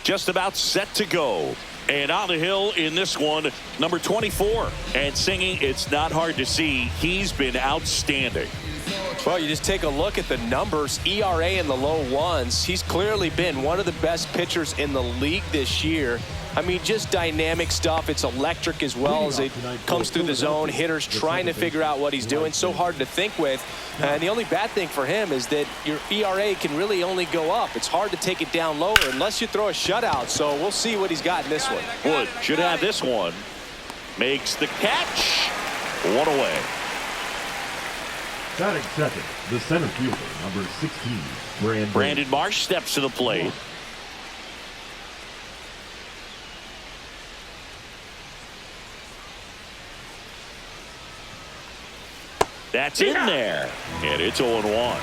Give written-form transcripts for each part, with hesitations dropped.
just about set to go. And on the hill in this one, number 24. And singing, it's not hard to see. He's been outstanding. Well, you just take a look at the numbers, ERA in the low ones. He's clearly been one of the best pitchers in the league this year. I mean, just dynamic stuff. It's electric as well as it comes through the zone. Hitters trying to figure out what he's doing. So hard to think with. And the only bad thing for him is that your ERA can really only go up. It's hard to take it down lower unless you throw a shutout. So we'll see what he's got in this one. Wood should have this one. Makes the catch. One away. Batting second, the center fielder, number 16, Brandon Marsh steps to the plate. That's in there. And it's 0-1.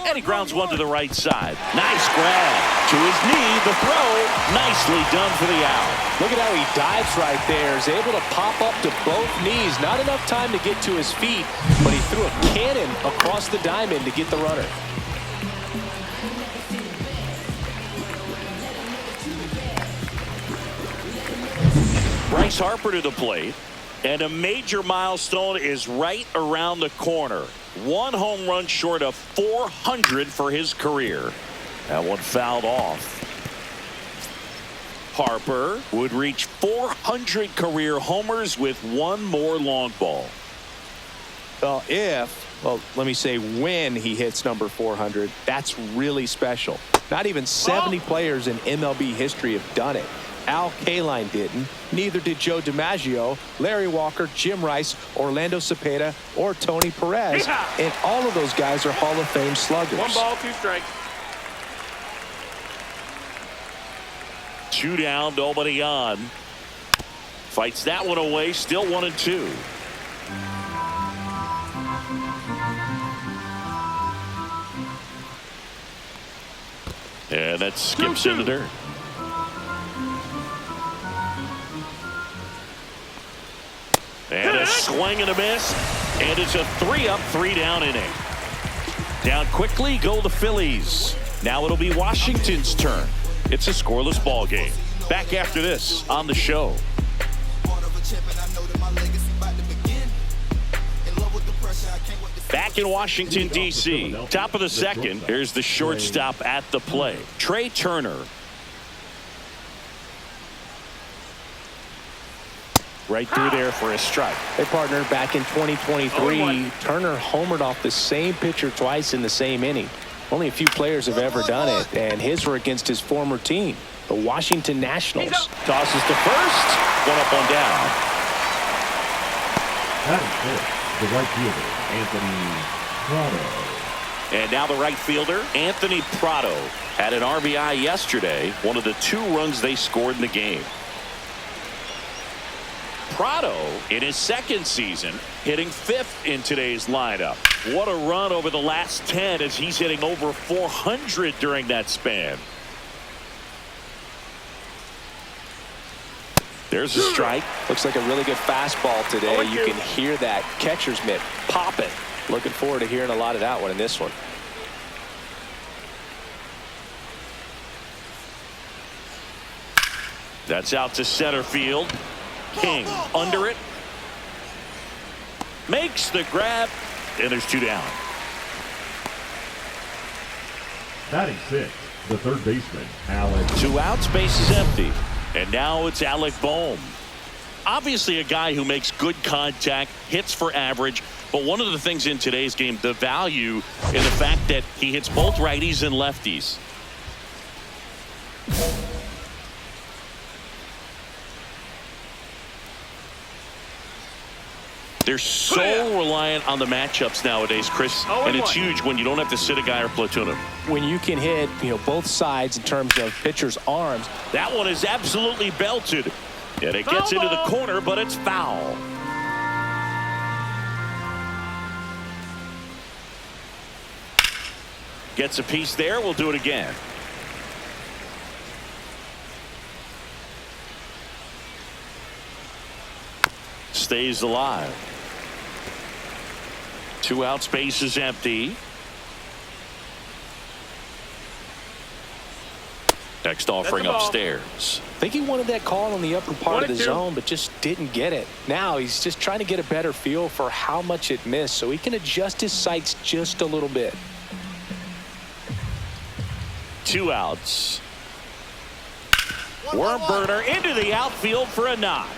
And he grounds one to the right side. Nice grab. To his knee, the throw. Nicely done for the out. Look at how he dives right there. He's able to pop up to both knees. Not enough time to get to his feet, but he threw a cannon across the diamond to get the runner. Bryce Harper to the plate. And a major milestone is right around the corner. One home run short of 400 for his career. That one fouled off. Harper would reach 400 career homers with one more long ball. Well, let me say when he hits number 400, that's really special. Not even 70 players in MLB history have done it. Al Kaline didn't. Neither did Joe DiMaggio, Larry Walker, Jim Rice, Orlando Cepeda, or Tony Perez. And all of those guys are Hall of Fame sluggers. 1 ball, 2 strikes. 2 down, nobody on. Fights that one away, still 1-2. And that skips in the dirt. And a swing and a miss. And it's a 3-up, 3-down inning. Down quickly go the Phillies. Now it'll be Washington's turn. It's a scoreless ball game. Back after this on the show. Back in Washington, D.C. Top of the second. Here's the shortstop at the plate. Trey Turner. Right through there for a strike. Hey, partner, back in 2023, Turner homered off the same pitcher twice in the same inning. Only a few players have ever done it, and his were against his former team, the Washington Nationals. Tosses to first. One up, one down. Batting fifth, the right fielder, Anthony Prado. And now the right fielder, Anthony Prado, had an RBI yesterday, one of the 2 runs they scored in the game. Prado, in his second season, hitting 5th in today's lineup. What a run over the last 10 as he's hitting over 400 during that span. There's a strike. Looks like a really good fastball today. You can hear that catcher's mitt popping. Looking forward to hearing a lot of that one in this one. That's out to center field. King under it. Makes the grab. And there's 2 down. Batting sixth, the third baseman, Alec. 2 outs, base is empty. And now it's Alec Bohm. Obviously a guy who makes good contact, hits for average. But one of the things in today's game, the value in the fact that he hits both righties and lefties. They're so reliant on the matchups nowadays, Chris, and it's huge when you don't have to sit a guy or platoon him. When you can hit, both sides in terms of pitchers' arms. That one is absolutely belted, and it gets into the corner, but it's foul. Gets a piece there. We'll do it again. Stays alive. 2 outs, base is empty. Next offering upstairs. I think he wanted that call on the upper part of the zone, but just didn't get it. Now he's just trying to get a better feel for how much it missed so he can adjust his sights just a little bit. 2 outs. Worm burner into the outfield for a knock.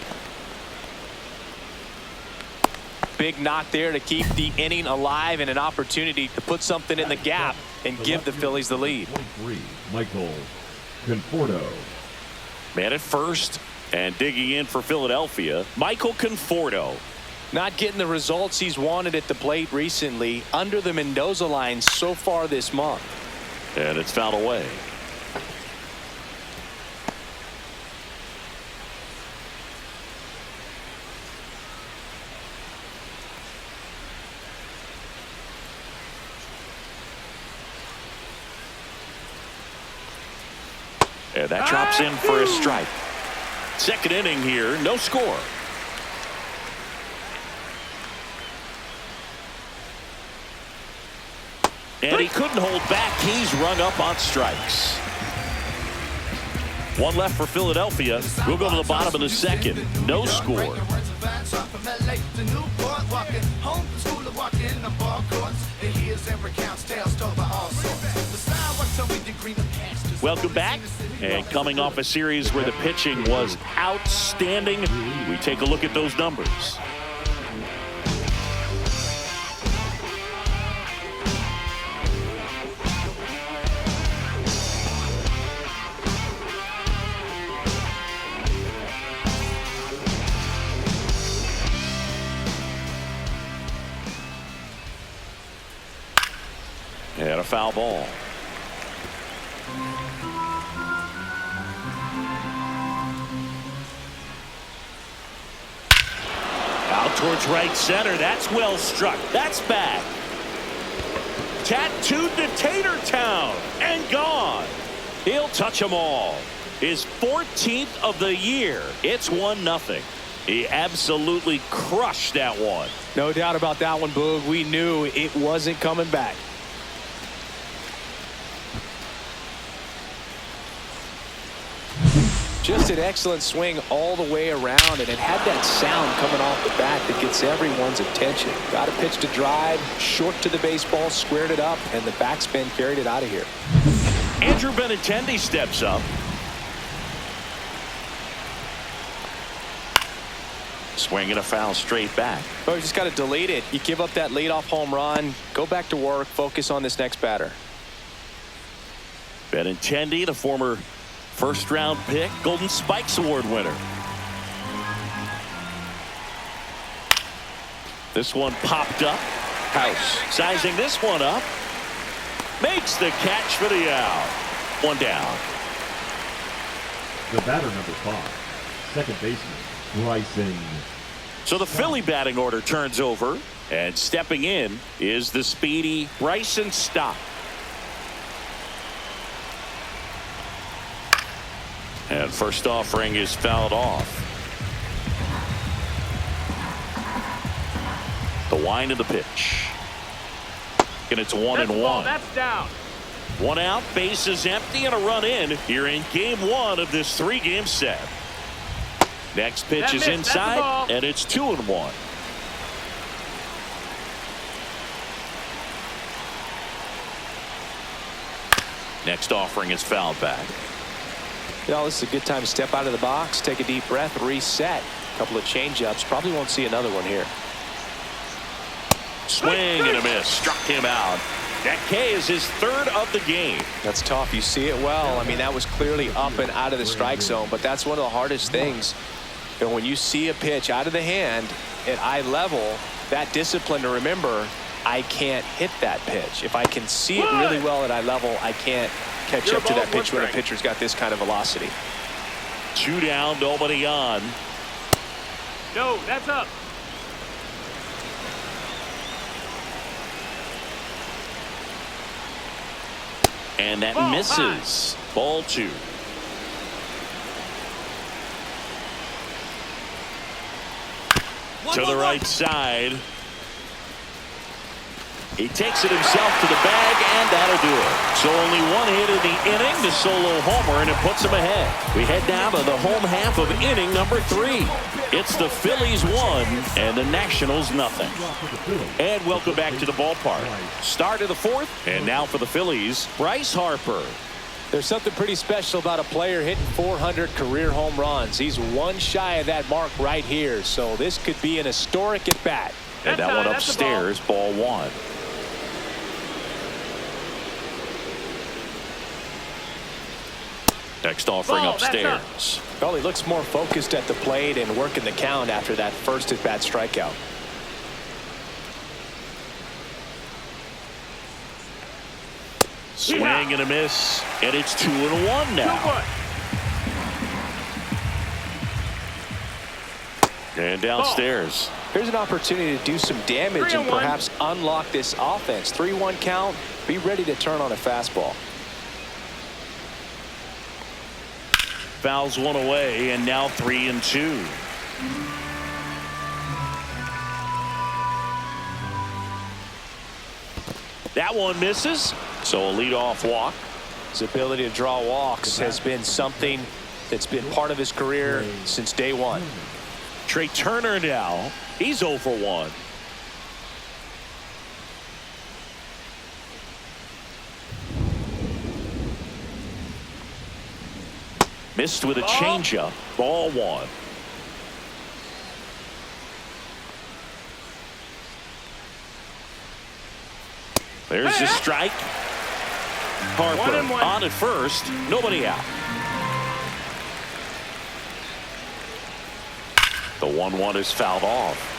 Big knock there to keep the inning alive and an opportunity to put something in the gap and give the Phillies the lead. 23, Michael Conforto. Man at first and digging in for Philadelphia, Michael Conforto. Not getting the results he's wanted at the plate recently under the Mendoza line so far this month. And it's fouled away. And that drops in for a strike. Second inning here, no score. And he couldn't hold back. He's rung up on strikes. 1 left for Philadelphia. We'll go to the bottom of the second. No score. Welcome back. And coming off a series where the pitching was outstanding, we take a look at those numbers. And a foul ball. Out towards right center. That's well struck. That's back. Tattooed to Tater Town and gone. He'll touch them all. His 14th of the year. It's 1-0. He absolutely crushed that one. No doubt about that one, Boog. We knew it wasn't coming back. Just an excellent swing all the way around, and it had that sound coming off the bat that gets everyone's attention. Got a pitch to drive, short to the baseball, squared it up, and the backspin carried it out of here. Andrew Benintendi steps up. Swing and a foul straight back. Oh, you just got to delete it. You give up that leadoff home run, go back to work, focus on this next batter. Benintendi, the former first-round pick, Golden Spikes Award winner. This one popped up. House sizing this one up. Makes the catch for the out. 1 down. The batter number 5, second baseman, Bryson. So the Philly batting order turns over, and stepping in is the speedy Bryson Stott. And first offering is fouled off. The wind of the pitch. And it's 1-1. That's down. 1 out, base is empty, and a run in here in game 1 of this 3-game set. Next pitch is inside, and it's 2-1. Next offering is fouled back. You know, this is a good time to step out of the box, take a deep breath, reset. A couple of changeups. Probably won't see another one here. Swing and a miss. Struck him out. That K is his 3rd of the game. That's tough. You see it well. I mean, that was clearly up and out of the strike zone, but that's one of the hardest things. You know, when you see a pitch out of the hand at eye level, that discipline to remember, I can't hit that pitch. If I can see it really well at eye level, I can't catch up to that pitch when a pitcher's got this kind of velocity. 2 down, nobody on. No, that's up. And that misses. Ball 2. To the right side. He takes it himself to the bag, and that'll do it. So only one hit in the inning to solo homer, and it puts him ahead. We head down to the home half of inning number 3. It's the Phillies 1 and the Nationals nothing. And welcome back to the ballpark. Start of the 4th, and now for the Phillies, Bryce Harper. There's something pretty special about a player hitting 400 career home runs. He's one shy of that mark right here, so this could be an historic at bat. And that one upstairs, ball 1. Next offering upstairs. Well, he looks more focused at the plate and working the count after that first at-bat strikeout. Swing and a miss, and it's 2-1 now. And downstairs. Here's an opportunity to do some damage and perhaps unlock this offense. 3-1 count. Be ready to turn on a fastball. Fouls one away, and now 3-2. That one misses, so a leadoff walk. His ability to draw walks has been something that's been part of his career since day one. Trey Turner now, he's 0 for 1. Missed with a changeup, ball 1. There's the strike. Harper on at first, nobody out. The 1-1 is fouled off.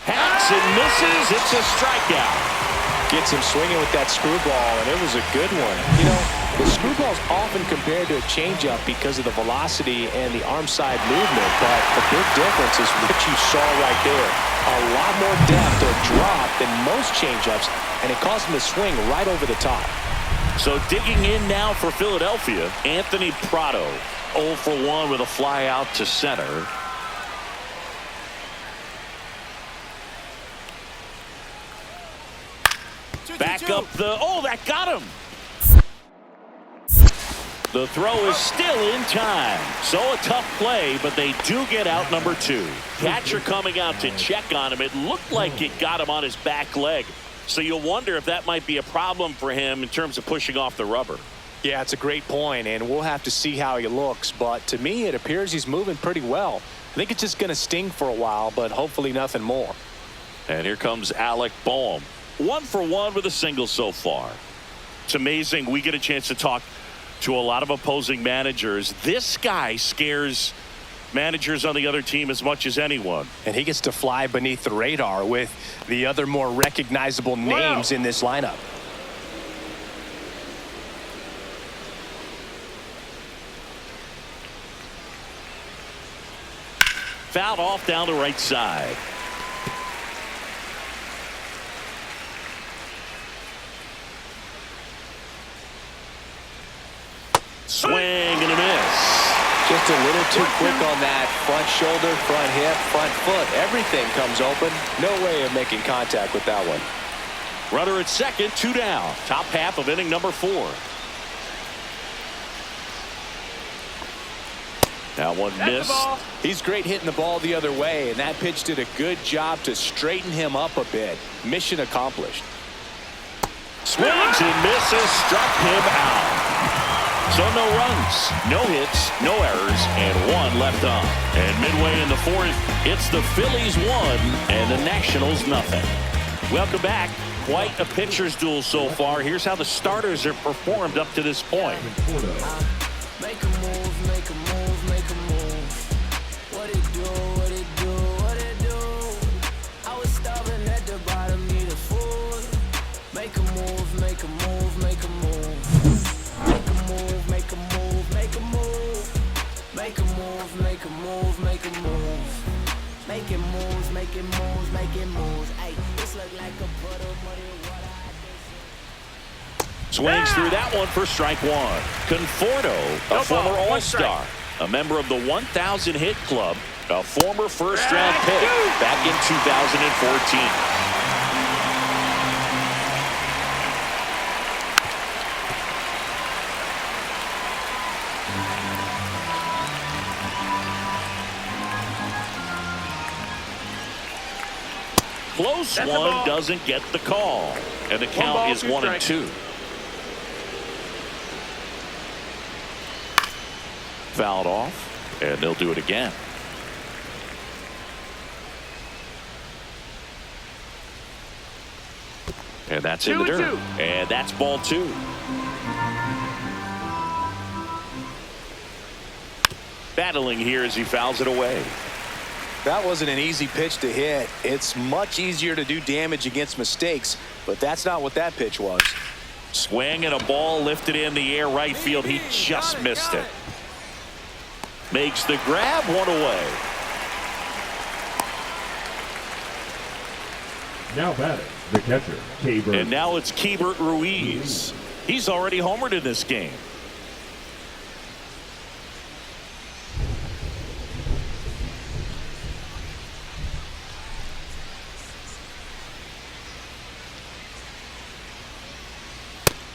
Hacks and misses. It's a strikeout. Gets him swinging with that screwball, and it was a good one. You know, the screwball's often compared to a changeup because of the velocity and the arm side movement, but the big difference is what you saw right there. A lot more depth or drop than most changeups, and it caused him to swing right over the top. So digging in now for Philadelphia, Anthony Prado, 0 for 1 with a fly out to center. Back up the, that got him. The throw is still in time. So a tough play, but they do get out number 2. Catcher coming out to check on him. It looked like it got him on his back leg. So you'll wonder if that might be a problem for him in terms of pushing off the rubber. Yeah, it's a great point, and we'll have to see how he looks. But to me, it appears he's moving pretty well. I think it's just going to sting for a while, but hopefully nothing more. And here comes Alec Boehm. 1 for 1 with a single so far. It's amazing. We get a chance to talk to a lot of opposing managers. This guy scares managers on the other team as much as anyone. And he gets to fly beneath the radar with the other more recognizable names in this lineup. Fouled off down the right side. Swing and a miss. Just a little too quick on that front shoulder, front hip, front foot. Everything comes open. No way of making contact with that one. Runner at second, 2 down. Top half of inning number 4. That one missed. He's great hitting the ball the other way, and that pitch did a good job to straighten him up a bit. Mission accomplished. Swings and misses, struck him out. So no runs, no hits, no errors, and 1 left on. And midway in the 4th, it's the Phillies 1 and the Nationals nothing. Welcome back. Quite a pitcher's duel so far. Here's how the starters have performed up to this point. Make a move, make a move, make a move. What it do, what it do, what it do. I was starving at the bottom, need a food. Make a move, make a move, make a move. Make a move, make a move, make a move. Make a move, make a move, make a move. Making moves, making moves, making moves. Ay, this look like a puddle, muddy water. Swings through that one for strike one. Conforto, a former All-Star, a member of the 1,000 hit club, a former first-round pick back in 2014. Close one, doesn't get the call. And the count is 1-2. Fouled off, and they'll do it again. And that's in the dirt. And that's ball two. Battling here as he fouls it away. That wasn't an easy pitch to hit. It's much easier to do damage against mistakes, but that's not what that pitch was. Swing and a ball lifted in the air right field. He just missed it. Makes the grab, one away. Now batting, the catcher, Keibert. And now it's Keibert Ruiz. He's already homered in this game.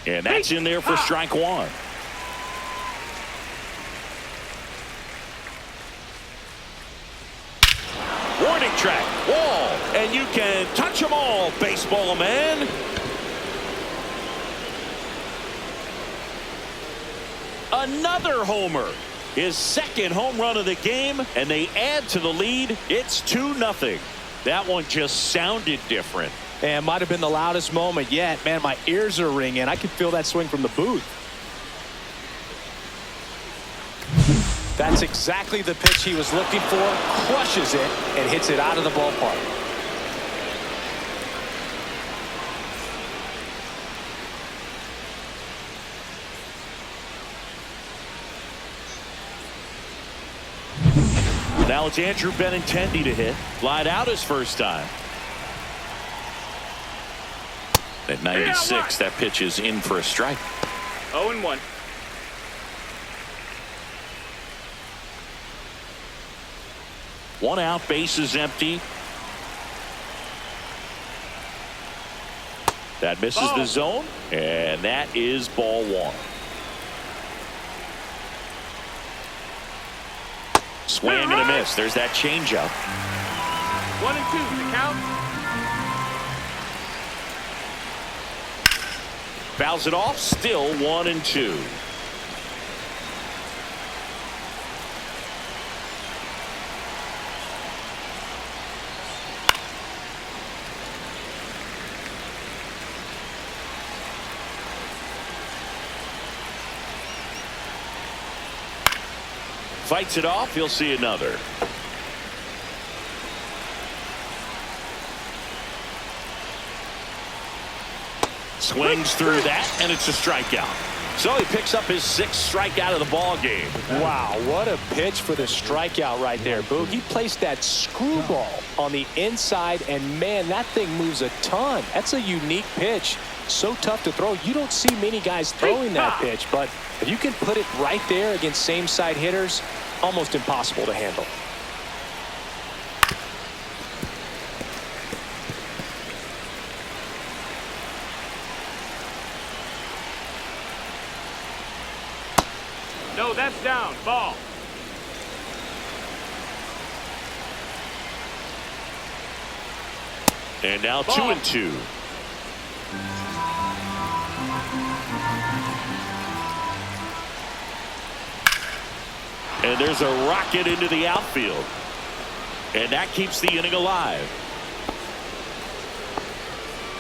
And that's in there for strike one. Warning track, wall, and you can touch them all, baseball man. Another homer. His second home run of the game, and they add to the lead. It's 2-0. That one just sounded different. And might have been the loudest moment yet. Man, my ears are ringing. I can feel that swing from the booth. That's exactly the pitch he was looking for. Crushes it and hits it out of the ballpark. Now it's Andrew Benintendi to hit. Flied out his first time. At 96, that pitch is in for a strike. 0-1. One out, bases empty. That misses the zone, and that is ball one. Swing and a miss. There's that changeup. 1-2, the count. Fouls it off, still 1-2. Fights it off, he'll see another. Swings through that, and it's a strikeout. So he picks up his sixth strikeout of the ball game. Wow, what a pitch for the strikeout right there, Boog. He placed that screwball on the inside, and man, that thing moves a ton. That's a unique pitch. So tough to throw. You don't see many guys throwing that pitch, but if you can put it right there against same side hitters, almost impossible to handle. No, that's down. Ball. And now 2-2. And there's a rocket into the outfield. And that keeps the inning alive.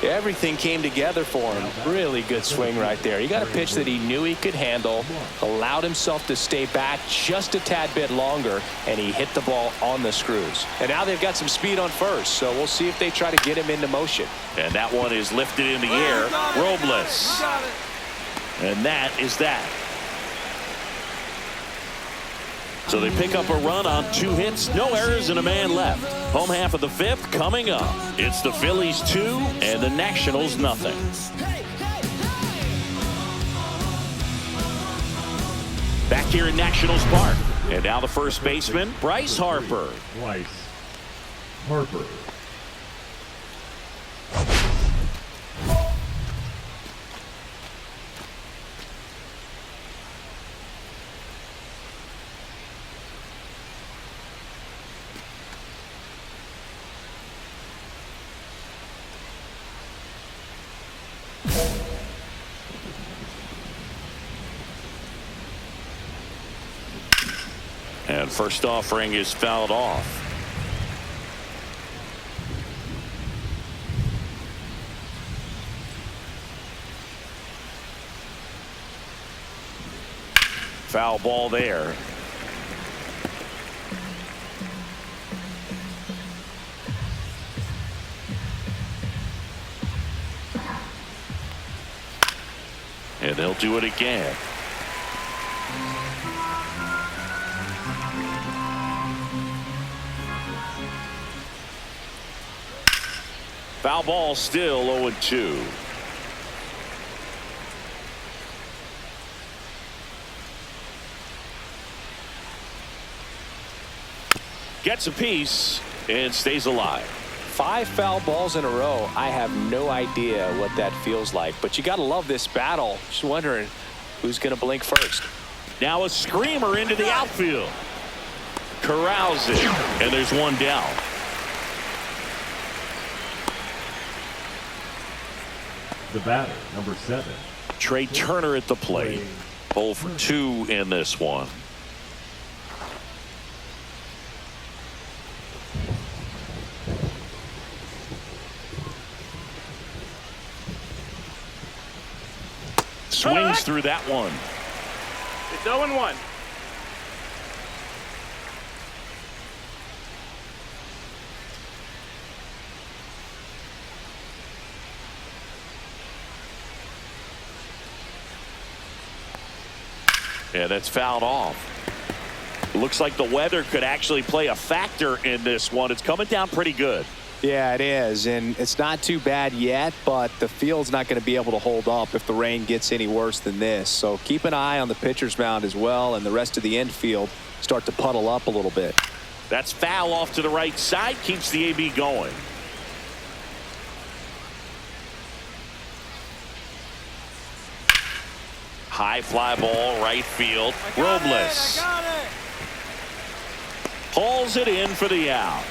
Everything came together for him. Really good swing right there. He got a pitch that he knew he could handle, allowed himself to stay back just a tad bit longer, and he hit the ball on the screws. And now they've got some speed on first, so we'll see if they try to get him into motion. And that one is lifted in the air. Robles. And that is that. So they pick up a run on 2 hits, no errors, and a man left. Home half of the fifth coming up. It's the Phillies 2 and the Nationals nothing. Back here in Nationals Park. And now the first baseman, Bryce Harper. Bryce Harper. And first offering is fouled off. Foul ball there. And they'll do it again. Foul ball, still 0-2. Gets a piece and stays alive. 5 foul balls in a row. I have no idea what that feels like, but you got to love this battle. Just wondering who's going to blink first. Now a screamer into the outfield. Corrals it, and there's one down. The batter, number 7. Trey Turner at the plate. 0 for 2 in this one. Swings through that one. It's 0-1. Yeah, that's fouled off. Looks like the weather could actually play a factor in this one. It's coming down pretty good. Yeah, it is, and it's not too bad yet, but the field's not going to be able to hold up if the rain gets any worse than this. So keep an eye on the pitcher's mound as well, and the rest of the infield start to puddle up a little bit. That's foul off to the right side. Keeps the AB going. High fly ball, right field. Robles pulls it in for the out.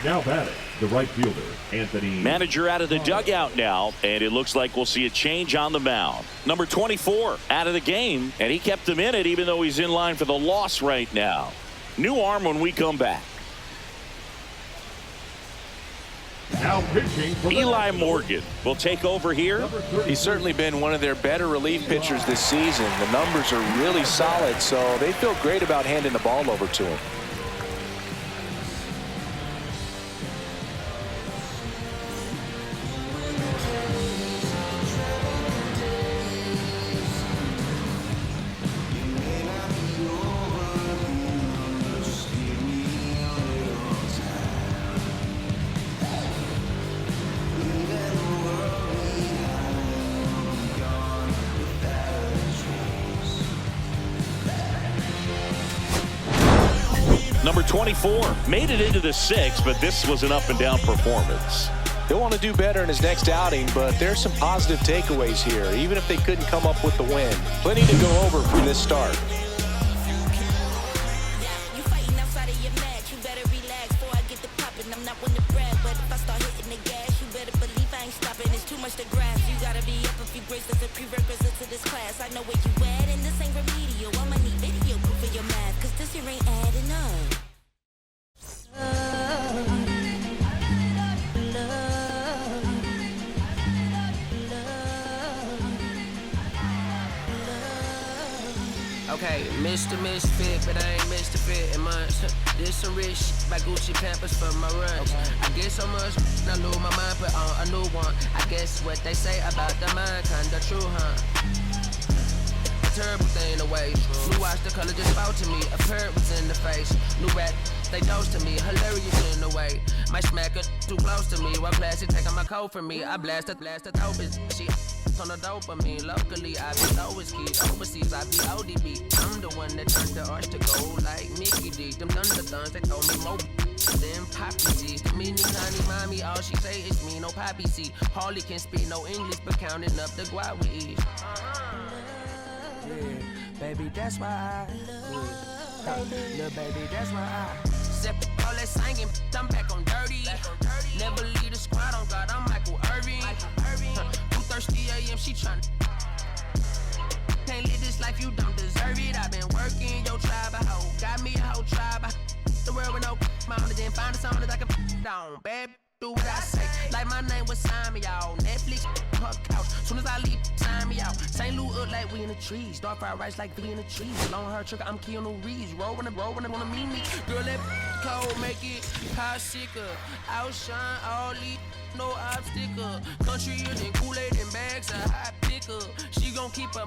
Now batting, the right fielder, Anthony. Manager out of the dugout now, and it looks like we'll see a change on the mound. Number 24 out of the game, and he kept him in it even though he's in line for the loss right now. New arm when we come back. Now pitching for Eli Morgan will take over here. He's certainly been one of their better relief pitchers this season. The numbers are really solid, so they feel great about handing the ball over to him. Number 24 made it into the 6, but this was an up-and-down performance. He'll want to do better in his next outing, but there's some positive takeaways here, even if they couldn't come up with the win. Plenty to go over from this start. I know where you at, and this ain't remedial. I'ma need video proof of your math, cause this here ain't adding up. Okay, Mr. Misfit, but I ain't Mr. Fit in months. This some rich by Gucci Pampers for my runs. I get so much, I lose my mind, put on a new one. I guess what they say about the mind, kinda true, huh? terrible thing away. New watch, the color just spoke to me. A parrot was in the face. New rat, they dose to me. Hilarious in the way. My smacker too close to me. While classy taking my coat from me. I blast dope bitch. She on the dopamine. Locally, I be always keys. Overseas, I be ODB. I'm the one that turned the arch to gold like Mickey D. Them thunder thuns, they told me more than poppy seeds. The mini tiny mommy, all she say is me, no poppy seed. Hardly can speak no English, but counting up the guap with ease. Yeah, baby, that's why I little baby, that's why I step all that singing, I'm back on dirty. Never leave the squad on God, I'm Michael Irving. 2:30 a.m. she tryna. Can't live this life, you don't deserve it. I've been working your tribe, a hoe. Got me a whole tribe. The world with no mouth, then find a song that I can down, babe. Do what I say, like my name was Simon, y'all. Netflix, her couch. Soon as I leave, sign me out. St. Louis up like we in the trees. Dark fried rice like we in the trees. Long hair trigger, I'm Keanu Reeves. Roll when they wanna meet me. Girl, that cold make it hot sicker. Outshine all these, no obstacle. Country and Kool-Aid and bags of hot picker. She gon' keep her